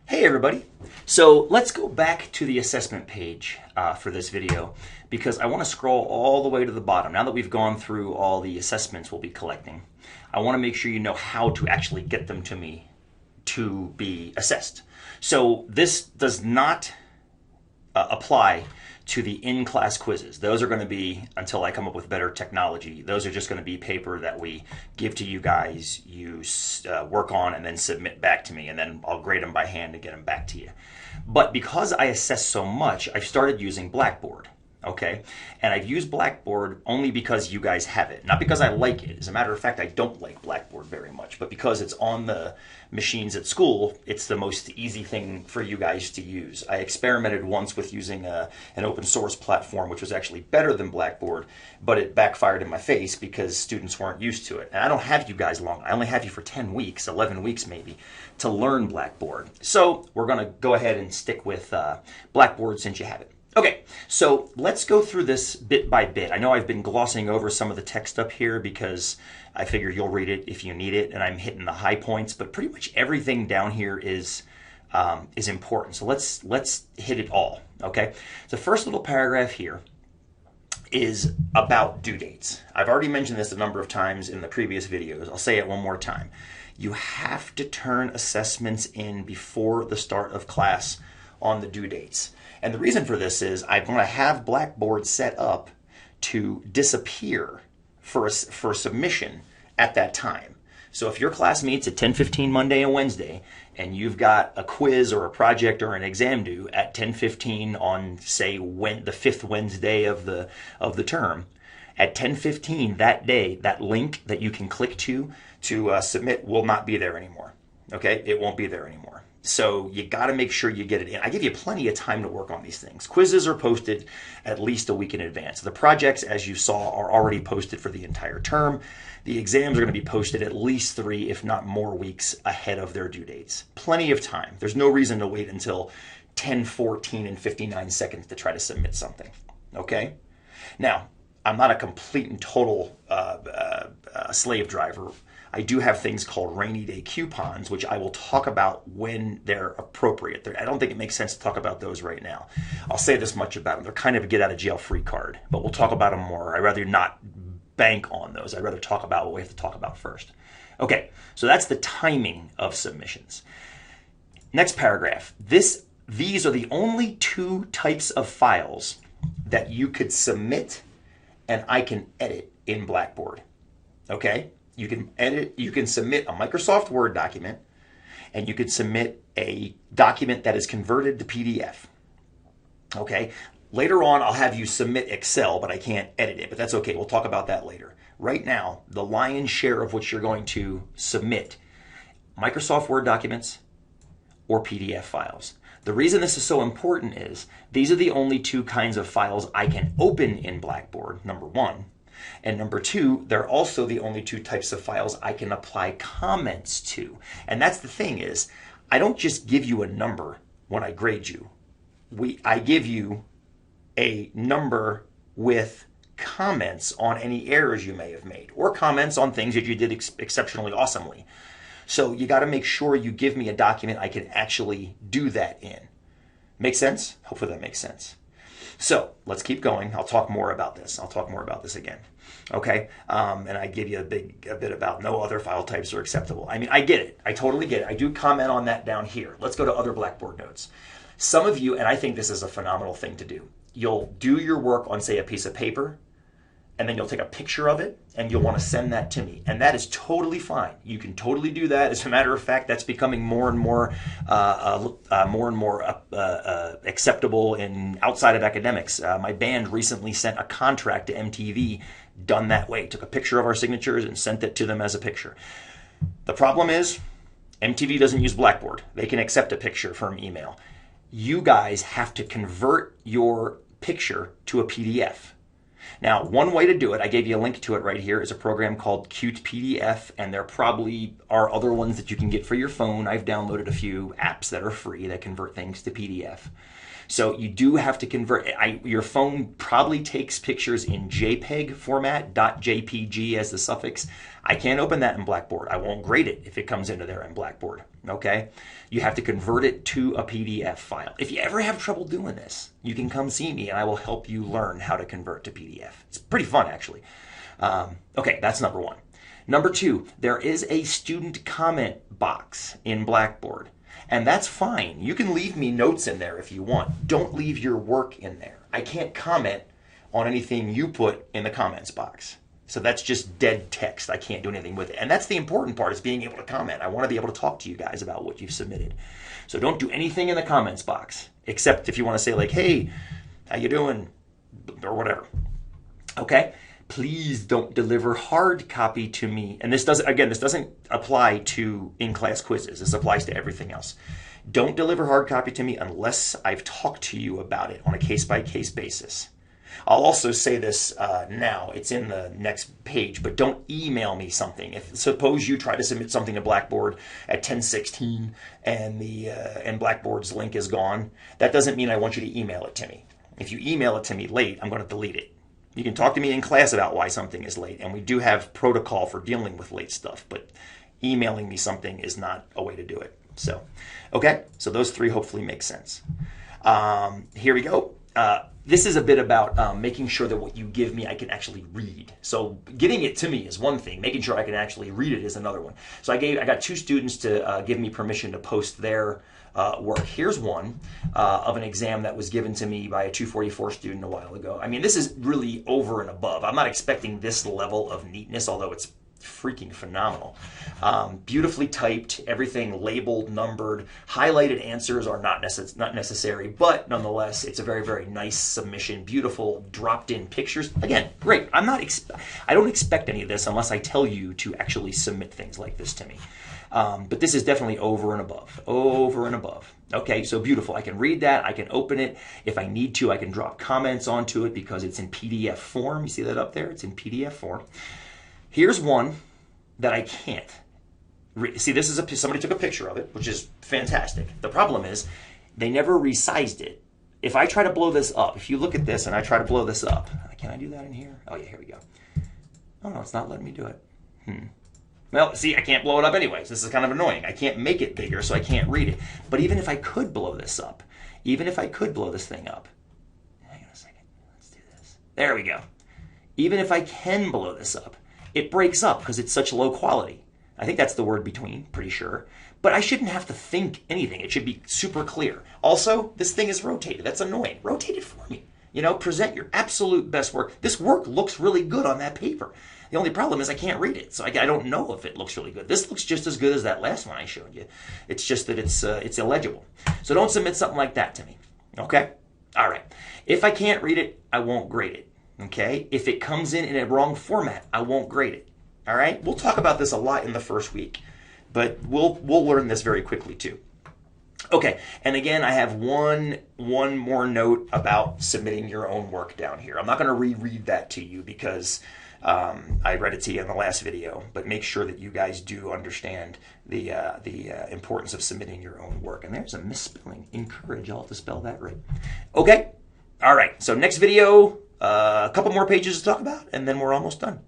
Hey everybody! So let's go back to the assessment page for this video because I want to scroll all the way to the bottom. Now that we've gone through all the assessments we'll be collecting, I want to make sure you know how to actually get them to me to be assessed. So this does not apply to the in-class quizzes. Those are going to be, until I come up with better technology, those are just going to be paper that we give to you guys, you work on, and then submit back to me, and then I'll grade them by hand and get them back to you. But because I assess so much, I've started using BlackBoard. Okay, and I've used BlackBoard only because you guys have it, not because I like it. As a matter of fact, I don't like BlackBoard very much, but because it's on the machines at school, it's the most easy thing for you guys to use. I experimented once with using an open source platform, which was actually better than BlackBoard, but it backfired in my face because students weren't used to it. And I don't have you guys long. I only have you for 10 weeks, 11 weeks maybe, to learn BlackBoard. So we're going to go ahead and stick with BlackBoard since you have it. Okay, so let's go through this bit by bit. I know I've been glossing over some of the text up here because I figured you'll read it if you need it, and I'm hitting the high points, but pretty much everything down here is important. So let's hit it all, okay? The first little paragraph here is about due dates. I've already mentioned this a number of times in the previous videos. I'll say it one more time. You have to turn assessments in before the start of class on the due dates. And the reason for this is I want to have BlackBoard set up to disappear for submission at that time. So if your class meets at 10:15 Monday and Wednesday, and you've got a quiz or a project or an exam due at 10:15 on, say, the fifth Wednesday of the term, at 10:15 that day, that link that you can click to submit will not be there anymore. Okay, it won't be there anymore. So you got to make sure you get it in. I give you plenty of time to work on these things. Quizzes are posted at least a week in advance. The projects, as you saw, are already posted for the entire term. The exams are going to be posted at least 3, if not more, weeks ahead of their due dates. Plenty of time. There's no reason to wait until 10:14 and 59 seconds to try to submit something. Okay? Now, I'm not a complete and total slave driver. I do have things called rainy day coupons, which I will talk about when they're appropriate. I don't think it makes sense to talk about those right now. I'll say this much about them. They're kind of a get out of jail free card, but we'll talk about them more. I'd rather not bank on those. I'd rather talk about what we have to talk about first. Okay, so that's the timing of submissions. Next paragraph. These are the only 2 types of files that you could submit and I can edit in BlackBoard. Okay? You can edit, you can submit a Microsoft Word document, and you can submit a document that is converted to PDF. Okay? Later on, I'll have you submit Excel, but I can't edit it, but that's okay. We'll talk about that later. Right now, the lion's share of what you're going to submit, Microsoft Word documents or PDF files. The reason this is so important is these are the only 2 kinds of files I can open in BlackBoard, number 1. And number 2, they're also the only 2 types of files I can apply comments to. And that's the thing is, I don't just give you a number when I grade you. I give you a number with comments on any errors you may have made, or comments on things that you did exceptionally awesomely. So you got to make sure you give me a document I can actually do that in. Make sense? Hopefully that makes sense. So let's keep going. I'll talk more about this. I'll talk more about this again. Okay? And I give you a bit about no other file types are acceptable. I mean, I get it. I totally get it. I do comment on that down here. Let's go to other BlackBoard notes. Some of you, and I think this is a phenomenal thing to do, you'll do your work on, say, a piece of paper, and then you'll take a picture of it, and you'll want to send that to me. And that is totally fine. You can totally do that. As a matter of fact, that's becoming more and more acceptable in outside of academics. My band recently sent a contract to MTV done that way. Took a picture of our signatures and sent it to them as a picture. The problem is MTV doesn't use BlackBoard. They can accept a picture from email. You guys have to convert your picture to a PDF. Now, one way to do it, I gave you a link to it right here, is a program called Qt PDF, and there probably are other ones that you can get for your phone. I've downloaded a few apps that are free that convert things to PDF. So you do have to convert. Your phone probably takes pictures in JPEG format, .jpg as the suffix. I can't open that in Blackboard. I won't grade it if it comes into there in Blackboard, okay? You have to convert it to a PDF file. If you ever have trouble doing this, you can come see me and I will help you learn how to convert to PDF. It's pretty fun, actually. Okay, that's number one. Number two, there is a student comment box in Blackboard. And that's fine. You can leave me notes in there if you want. Don't leave your work in there. I can't comment on anything you put in the comments box. So that's just dead text. I can't do anything with it. And that's the important part, is being able to comment. I want to be able to talk to you guys about what you've submitted. So don't do anything in the comments box, except if you want to say like, hey, how you doing? Or whatever. Okay? Please don't deliver hard copy to me. And this doesn't apply to in-class quizzes. This applies to everything else. Don't deliver hard copy to me unless I've talked to you about it on a case-by-case basis. I'll also say this now. It's in the next page, but don't email me something. Suppose you try to submit something to Blackboard at 10:16 and Blackboard's link is gone. That doesn't mean I want you to email it to me. If you email it to me late, I'm going to delete it. You can talk to me in class about why something is late, and we do have protocol for dealing with late stuff, but emailing me something is not a way to do it. So, okay, so those three hopefully make sense. Here we go. This is a bit about making sure that what you give me I can actually read. So giving it to me is one thing. Making sure I can actually read it is another one. So I got two students to give me permission to post their work. Here's one of an exam that was given to me by a 244 student a while ago. I mean, this is really over and above. I'm not expecting this level of neatness, although it's freaking phenomenal. Beautifully typed, everything labeled, numbered. Highlighted answers are not necessary, but nonetheless, it's a very, very nice submission. Beautiful dropped in pictures. Again, great. I don't expect any of this unless I tell you to actually submit things like this to me. But this is definitely over and above. Over and above. Okay, so beautiful. I can read that. I can open it. If I need to, I can drop comments onto it because it's in PDF form. You see that up there? It's in PDF form. Here's one that I can't. See, this is somebody took a picture of it, which is fantastic. The problem is they never resized it. If I try to blow this up, if you look at this and I try to blow this up, can I do that in here? Oh yeah, here we go. Oh no, it's not letting me do it. Well, see, I can't blow it up anyways. This is kind of annoying. I can't make it bigger, so I can't read it. But even if I could blow this up, even if I could blow this thing up, hang on a second, let's do this. There we go. Even if I can blow this up, it breaks up because it's such low quality. I think that's the word between, pretty sure. But I shouldn't have to think anything. It should be super clear. Also, this thing is rotated. That's annoying. Rotate it for me. You know, present your absolute best work. This work looks really good on that paper. The only problem is I can't read it, so I don't know if it looks really good. This looks just as good as that last one I showed you. It's just that it's illegible. So don't submit something like that to me. Okay? All right. If I can't read it, I won't grade it. Okay? If it comes in a wrong format, I won't grade it. All right? We'll talk about this a lot in the first week, but we'll learn this very quickly too. Okay, and again, I have one more note about submitting your own work down here. I'm not going to reread that to you because I read it to you in the last video, but make sure that you guys do understand the importance of submitting your own work. And there's a misspelling. Encourage, I'll have to spell that right. Okay, all right, so next video, a couple more pages to talk about, and then we're almost done.